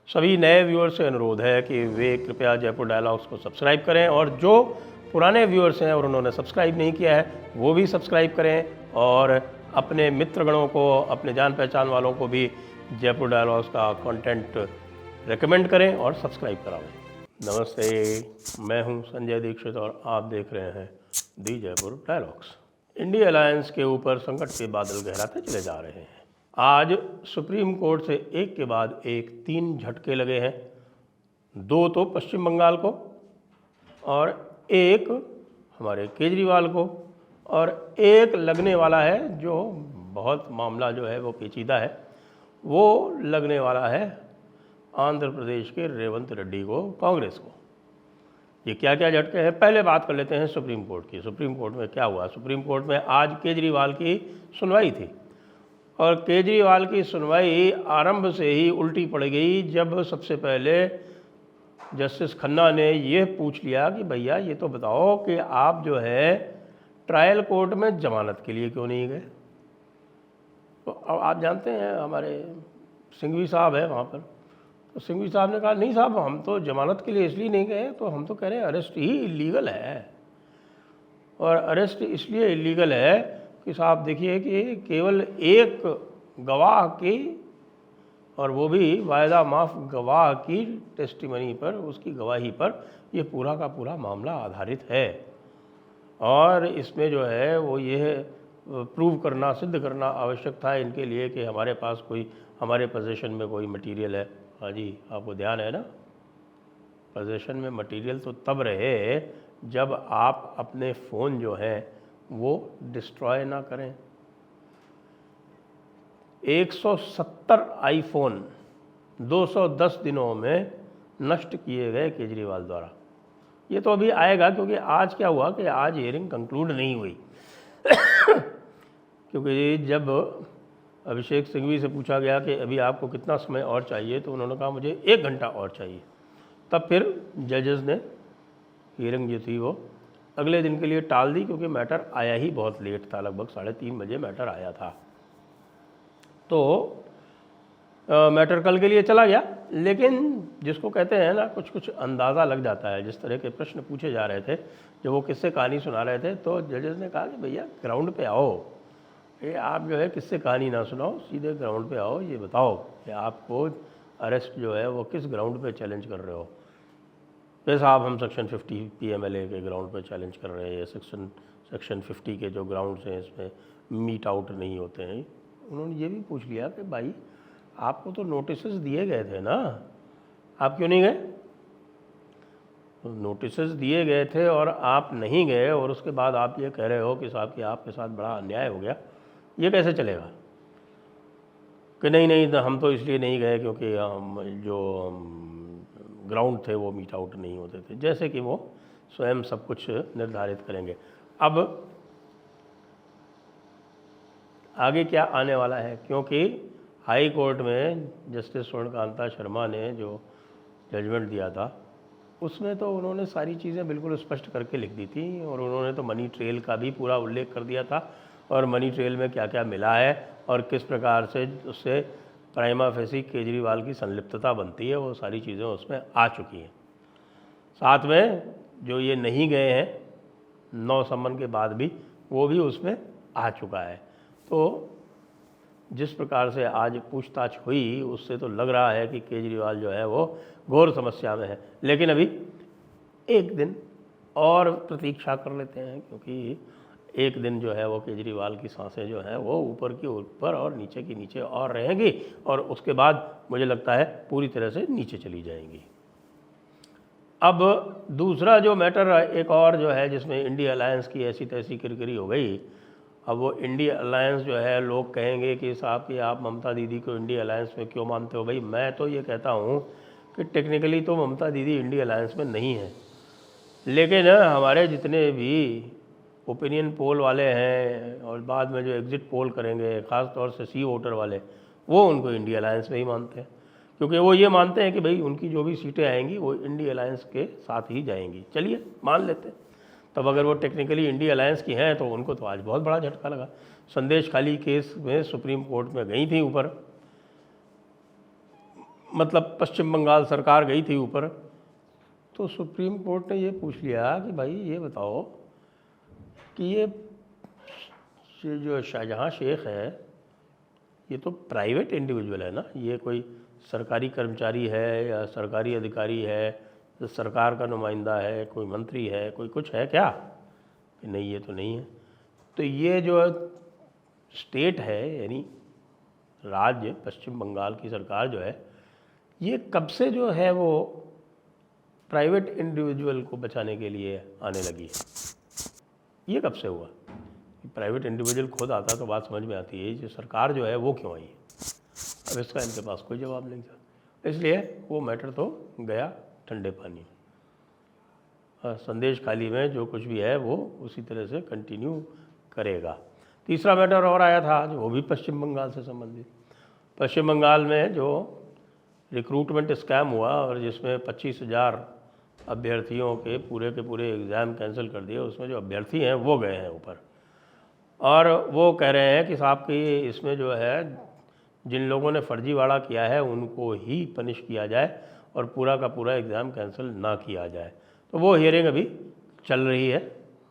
सभी नए व्यूअर्स से अनुरोध है कि वे कृपया जयपुर डायलॉग्स को सब्सक्राइब करें और जो पुराने व्यूअर्स हैं और उन्होंने सब्सक्राइब नहीं किया है वो भी सब्सक्राइब करें और अपने मित्रगणों को, अपने जान पहचान वालों को भी जयपुर डायलॉग्स का कंटेंट रेकमेंड करें और सब्सक्राइब कराएं। नमस्ते, मैं हूं संजय दीक्षित और आप देख रहे हैं दी जयपुर डायलॉग्स। इंडिया अलायंस के ऊपर संकट के बादल गहराते चले जा रहे हैं। आज सुप्रीम कोर्ट से एक के बाद एक 3 झटके लगे हैं। 2 तो पश्चिम बंगाल को और एक हमारे केजरीवाल को और एक लगने वाला है, जो बहुत मामला जो है वो पेचीदा है, वो लगने वाला है आंध्र प्रदेश के रेवंत रेड्डी को, कांग्रेस को। ये क्या क्या झटके हैं, पहले बात कर लेते हैं सुप्रीम कोर्ट की। सुप्रीम कोर्ट में क्या हुआ? सुप्रीम कोर्ट में आज केजरीवाल की सुनवाई थी और केजरीवाल की सुनवाई आरंभ से ही उल्टी पड़ गई जब सबसे पहले जस्टिस खन्ना ने ये पूछ लिया कि भैया ये तो बताओ कि आप जो है ट्रायल कोर्ट में जमानत के लिए क्यों नहीं गए। तो अब आप जानते हैं हमारे सिंघवी साहब है वहाँ पर, तो सिंघवी साहब ने कहा नहीं साहब, हम तो जमानत के लिए इसलिए नहीं गए, तो हम तो कह रहे हैं अरेस्ट ही इलीगल है। और अरेस्ट इसलिए इलीगल है कि साहब देखिए कि केवल एक गवाह की, और वो भी वायदा माफ गवाह की टेस्टिमनी पर, उसकी गवाही पर ये पूरा का पूरा मामला आधारित है। और इसमें जो है वो ये प्रूव करना, सिद्ध करना आवश्यक था इनके लिए कि हमारे पास कोई, हमारे पोजीशन में कोई मटेरियल है। हाँ जी, आपको ध्यान है ना, पोजीशन में मटेरियल तो तब रहे जब आप अपने फ़ोन जो हैं वो डिस्ट्रॉय ना करें। 170 आईफोन 210 दिनों में नष्ट किए गए केजरीवाल द्वारा। ये तो अभी आएगा, क्योंकि आज क्या हुआ कि आज हियरिंग कंक्लूड नहीं हुई क्योंकि जब अभिषेक सिंघवी से पूछा गया कि अभी आपको कितना समय और चाहिए, तो उन्होंने कहा मुझे 1 घंटा और चाहिए। तब फिर जजेस ने हियरिंग जो थी वो अगले दिन के लिए टाल दी, क्योंकि मैटर आया ही बहुत लेट था, लगभग 3:30 बजे मैटर आया था। तो मैटर कल के लिए चला गया। लेकिन जिसको कहते हैं ना, कुछ कुछ अंदाज़ा लग जाता है। जिस तरह के प्रश्न पूछे जा रहे थे, जब वो किस्से कहानी सुना रहे थे, तो जजेस ने कहा कि भैया ग्राउंड पे आओ, ये आप जो है किससे कहानी ना सुनाओ, सीधे ग्राउंड पे आओ, ये बताओ कि आपको अरेस्ट जो है वो किस ग्राउंड पे चैलेंज कर रहे हो। फिर साहब हम सेक्शन 50 PMLA के ग्राउंड पे चैलेंज कर रहे हैं, सेक्शन 50 के जो ग्राउंड्स हैं इसमें मीट आउट नहीं होते हैं। उन्होंने ये भी पूछ लिया कि भाई आपको तो नोटिस दिए गए थे ना, आप क्यों नहीं गए? तो नोटिस दिए गए थे और आप नहीं गए, और उसके बाद आप ये कह रहे हो कि साहब कि आपके साथ बड़ा अन्याय हो गया, ये कैसे चलेगा? कि नहीं हम तो इसलिए नहीं गए क्योंकि जो ग्राउंड थे वो मीट आउट नहीं होते थे, जैसे कि वो स्वयं सब कुछ निर्धारित करेंगे। अब आगे क्या आने वाला है, क्योंकि हाई कोर्ट में जस्टिस स्वर्णकांता शर्मा ने जो जजमेंट दिया था उसमें तो उन्होंने सारी चीज़ें बिल्कुल स्पष्ट करके लिख दी थी, और उन्होंने तो मनी ट्रेल का भी पूरा उल्लेख कर दिया था, और मनी ट्रेल में क्या क्या मिला है और किस प्रकार से उससे प्राइमा फेसी केजरीवाल की संलिप्तता बनती है, वो सारी चीज़ें उसमें आ चुकी हैं। साथ में जो ये नहीं गए हैं 9 सम्मन के बाद भी, वो भी उसमें आ चुका है। तो जिस प्रकार से आज पूछताछ हुई, उससे तो लग रहा है कि केजरीवाल जो है वो घोर समस्या में है। लेकिन अभी एक दिन और प्रतीक्षा कर लेते हैं, क्योंकि एक दिन जो है वो केजरीवाल की सांसें जो हैं वो ऊपर की ऊपर और नीचे की नीचे और रहेंगी, और उसके बाद मुझे लगता है पूरी तरह से नीचे चली जाएंगी। अब दूसरा जो मैटर एक और जो है, जिसमें इंडिया अलायंस की ऐसी तैसी किरकिरी हो गई। अब वो इंडिया अलायंस जो है, लोग कहेंगे कि साहब कि आप ममता दीदी को इंडिया अलायंस में क्यों मानते हो? भाई मैं तो ये कहता हूँ कि टेक्निकली तो ममता दीदी इंडिया अलायंस में नहीं है, लेकिन हमारे जितने भी ओपिनियन पोल वाले हैं और बाद में जो एग्ज़िट पोल करेंगे, ख़ास तौर से सी वोटर वाले, वो उनको इंडिया अलायंस में ही मानते हैं, क्योंकि वो ये मानते हैं कि भाई उनकी जो भी सीटें आएंगी वो इंडिया अलायंस के साथ ही जाएंगी। चलिए मान लेते हैं। तब अगर वो टेक्निकली इंडिया अलायंस की हैं तो उनको तो आज बहुत बड़ा झटका लगा। संदेश खाली केस में सुप्रीम कोर्ट में गई थी ऊपर, मतलब पश्चिम बंगाल सरकार गई थी ऊपर, तो सुप्रीम कोर्ट ने ये पूछ लिया कि भाई ये बताओ कि ये जो शाहजहां शेख है ये तो प्राइवेट इंडिविजुअल है ना, ये कोई सरकारी कर्मचारी है या सरकारी अधिकारी है, तो सरकार का नुमाइंदा है, कोई मंत्री है, कोई कुछ है क्या? कि नहीं, ये तो नहीं है। तो ये जो स्टेट है यानी राज्य पश्चिम बंगाल की सरकार जो है, ये कब से जो है वो प्राइवेट इंडिविजुअल को बचाने के लिए आने लगी है? ये कब से हुआ? प्राइवेट इंडिविजुअल खुद आता तो बात समझ में आती है, जो सरकार जो है वो क्यों आई है? अब इसका इनके पास कोई जवाब नहीं था, इसलिए वो मैटर तो गया ठंडे पानी। संदेश खाली में जो कुछ भी है वो उसी तरह से कंटिन्यू करेगा। तीसरा मैटर और आया था जो वो भी पश्चिम बंगाल से संबंधित। पश्चिम बंगाल में जो रिक्रूटमेंट स्कैम हुआ और जिसमें 25,000 अभ्यर्थियों के पूरे एग्ज़ाम कैंसिल कर दिए, उसमें जो अभ्यर्थी हैं वो गए हैं ऊपर और वो कह रहे हैं कि साहब कि इसमें जो है जिन लोगों ने फर्जीवाड़ा किया है उनको ही पनिश किया जाए और पूरा का पूरा एग्ज़ाम कैंसिल ना किया जाए। तो वो हियरिंग अभी चल रही है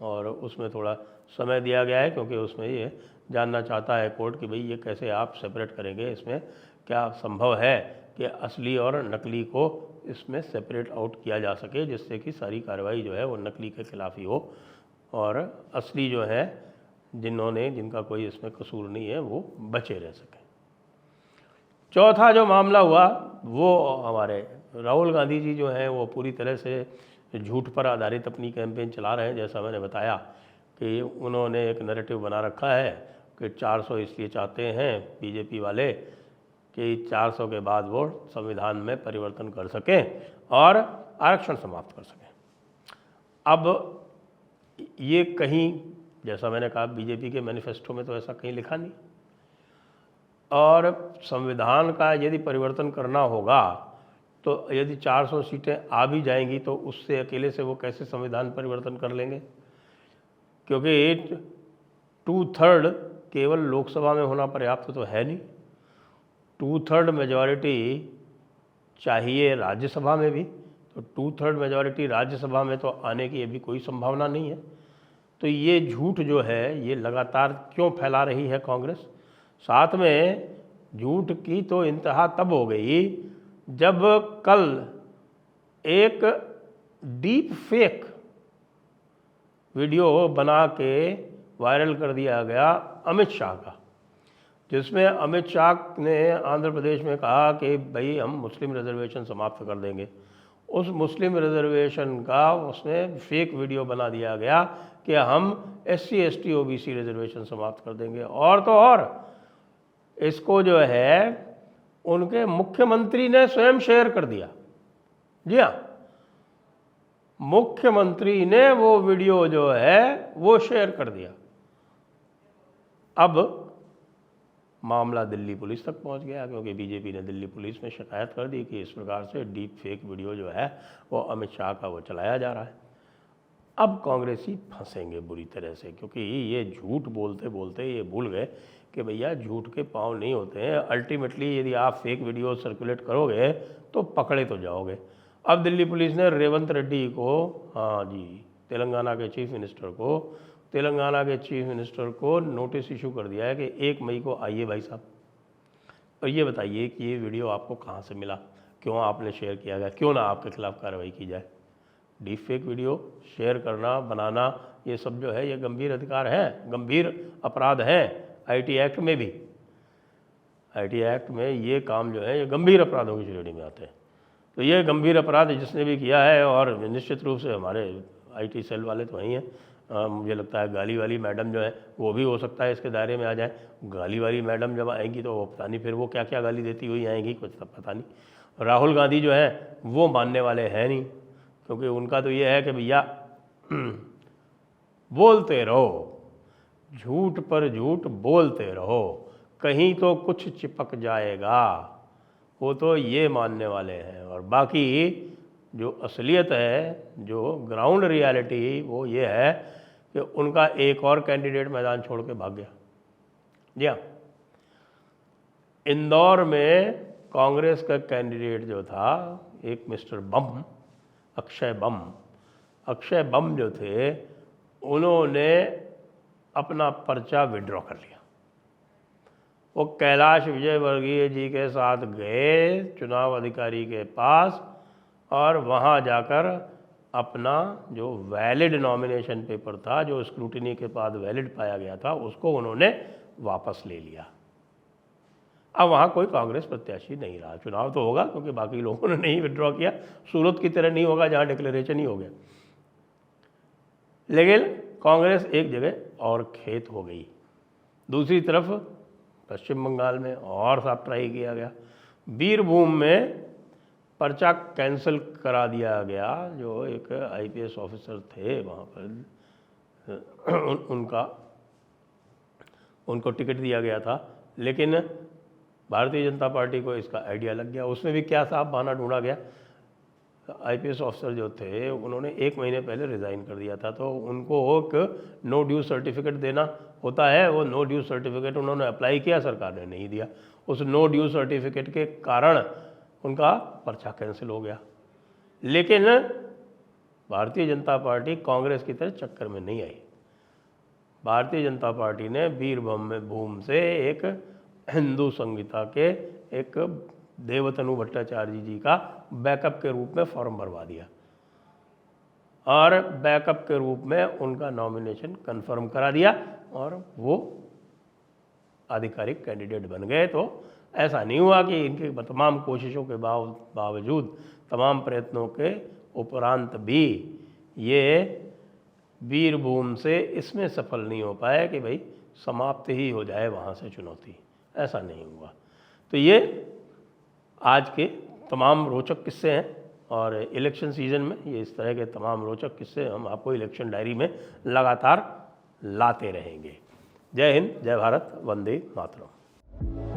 और उसमें थोड़ा समय दिया गया है, क्योंकि उसमें ये जानना चाहता है कोर्ट कि भाई ये कैसे आप सेपरेट करेंगे, इसमें क्या संभव है कि असली और नकली को इसमें सेपरेट आउट किया जा सके, जिससे कि सारी कार्रवाई जो है वो नकली के खिलाफ ही हो और असली जो है जिनका कोई इसमें कसूर नहीं है वो बचे रह सके। चौथा जो मामला हुआ वो हमारे राहुल गांधी जी जो हैं वो पूरी तरह से झूठ पर आधारित अपनी कैंपेन चला रहे हैं। जैसा मैंने बताया कि उन्होंने एक नैरेटिव बना रखा है कि 400 इसलिए चाहते हैं बीजेपी वाले कि 400 के बाद वो संविधान में परिवर्तन कर सकें और आरक्षण समाप्त कर सकें। अब ये कहीं, जैसा मैंने कहा, बीजेपी के मैनिफेस्टो में तो ऐसा कहीं लिखा नहीं, और संविधान का यदि परिवर्तन करना होगा तो यदि 400 सीटें आ भी जाएंगी तो उससे अकेले से वो कैसे संविधान परिवर्तन कर लेंगे, क्योंकि 2/3 केवल लोकसभा में होना पर्याप्त तो है नहीं, 2/3 मेजॉरिटी चाहिए राज्यसभा में भी, तो 2/3 मेजॉरिटी राज्यसभा में तो आने की अभी कोई संभावना नहीं है। तो ये झूठ जो है ये लगातार क्यों फैला रही है कांग्रेस? साथ में झूठ की तो इंतहा तब हो गई जब कल एक डीप फेक वीडियो बना के वायरल कर दिया गया अमित शाह का, जिसमें अमित शाह ने आंध्र प्रदेश में कहा कि भाई हम मुस्लिम रिजर्वेशन समाप्त कर देंगे। उस मुस्लिम रिजर्वेशन का उसमें फेक वीडियो बना दिया गया कि हम SC ST OBC रिजर्वेशन समाप्त कर देंगे। और तो और इसको जो है उनके मुख्यमंत्री ने स्वयं शेयर कर दिया। जी हाँ, मुख्यमंत्री ने वो वीडियो जो है वो शेयर कर दिया। अब मामला दिल्ली पुलिस तक पहुंच गया, क्योंकि बीजेपी ने दिल्ली पुलिस में शिकायत कर दी कि इस प्रकार से डीप फेक वीडियो जो है वो अमित शाह का वो चलाया जा रहा है। अब कांग्रेसी फंसेंगे बुरी तरह से, क्योंकि ये झूठ बोलते बोलते ये भूल गए कि भैया झूठ के पाँव नहीं होते हैं। अल्टीमेटली यदि आप फेक वीडियो सर्कुलेट करोगे तो पकड़े तो जाओगे। अब दिल्ली पुलिस ने रेवंत रेड्डी को, हाँ जी, तेलंगाना के चीफ मिनिस्टर को नोटिस इशू कर दिया है कि 1 मई को आइए भाई साहब, और ये बताइए कि ये वीडियो आपको कहाँ से मिला, क्यों आपने शेयर किया गया, क्यों ना आपके खिलाफ कार्रवाई की जाए। डीप फेक वीडियो शेयर करना, बनाना, ये सब जो है ये गंभीर अधिकार है, गंभीर अपराध है। IT एक्ट में भी, IT एक्ट में ये काम जो है ये गंभीर अपराधों की श्रेणी में आते हैं। तो ये गंभीर अपराध जिसने भी किया है, और निश्चित रूप से हमारे IT सेल वाले तो वहीं हैं, मुझे लगता है गाली वाली मैडम जो है वो भी हो सकता है इसके दायरे में आ जाए। गाली वाली मैडम जब आएंगी तो वो पता नहीं फिर वो क्या क्या गाली देती हुई आएंगी, कुछ तब पता नहीं। राहुल गांधी जो है वो मानने वाले हैं नहीं, क्योंकि उनका तो ये है कि भैया बोलते रहो, झूठ पर झूठ बोलते रहो, कहीं तो कुछ चिपक जाएगा, वो तो ये मानने वाले हैं। और बाकी जो असलियत है, जो ग्राउंड रियलिटी, वो ये है कि उनका एक और कैंडिडेट मैदान छोड़ के भाग गया। जी हाँ, इंदौर में कांग्रेस का कैंडिडेट जो था एक मिस्टर बम, अक्षय बम जो थे, उन्होंने अपना पर्चा विड्रॉ कर लिया। वो कैलाश विजयवर्गीय जी के साथ गए चुनाव अधिकारी के पास और वहाँ जाकर अपना जो वैलिड नॉमिनेशन पेपर था, जो स्क्रूटिनी के बाद वैलिड पाया गया था, उसको उन्होंने वापस ले लिया। अब वहाँ कोई कांग्रेस प्रत्याशी नहीं रहा। चुनाव तो होगा क्योंकि बाकी लोगों ने नहीं विड्रॉ किया, सूरत की तरह नहीं होगा जहाँ डिक्लेरेशन ही हो गया। लेकिन कांग्रेस एक जगह और खेत हो गई। दूसरी तरफ पश्चिम बंगाल में और साफ ट्राई किया गया। बीरभूम में पर्चा कैंसिल करा दिया गया। जो एक आईपीएस ऑफिसर थे वहाँ पर उनको टिकट दिया गया था, लेकिन भारतीय जनता पार्टी को इसका आइडिया लग गया। उसमें भी क्या साफ बहाना ढूंढा गया। आईपीएस ऑफिसर जो थे उन्होंने 1 महीने पहले रिज़ाइन कर दिया था, तो उनको एक नो ड्यू सर्टिफिकेट देना होता है। वो नो ड्यू सर्टिफिकेट उन्होंने अप्लाई किया, सरकार ने नहीं दिया। उस नो ड्यू सर्टिफिकेट के कारण उनका पर्चा कैंसिल हो गया। लेकिन भारतीय जनता पार्टी कांग्रेस की तरह चक्कर में नहीं आई। भारतीय जनता पार्टी ने बीरभूम से एक हिंदू संहिता के एक देवतनु भट्टाचार्य जी का बैकअप के रूप में फॉर्म भरवा दिया और बैकअप के रूप में उनका नॉमिनेशन कंफर्म करा दिया और वो आधिकारिक कैंडिडेट बन गए। तो ऐसा नहीं हुआ कि इनके तमाम कोशिशों के बावजूद, तमाम प्रयत्नों के उपरांत भी ये बीरभूम से इसमें सफल नहीं हो पाए कि भाई समाप्त ही हो जाए वहाँ से चुनौती। ऐसा नहीं हुआ। तो ये आज के तमाम रोचक किस्से हैं और इलेक्शन सीजन में ये इस तरह के तमाम रोचक किस्से हम आपको इलेक्शन डायरी में लगातार लाते रहेंगे। जय हिंद, जय भारत, वंदे मातरम।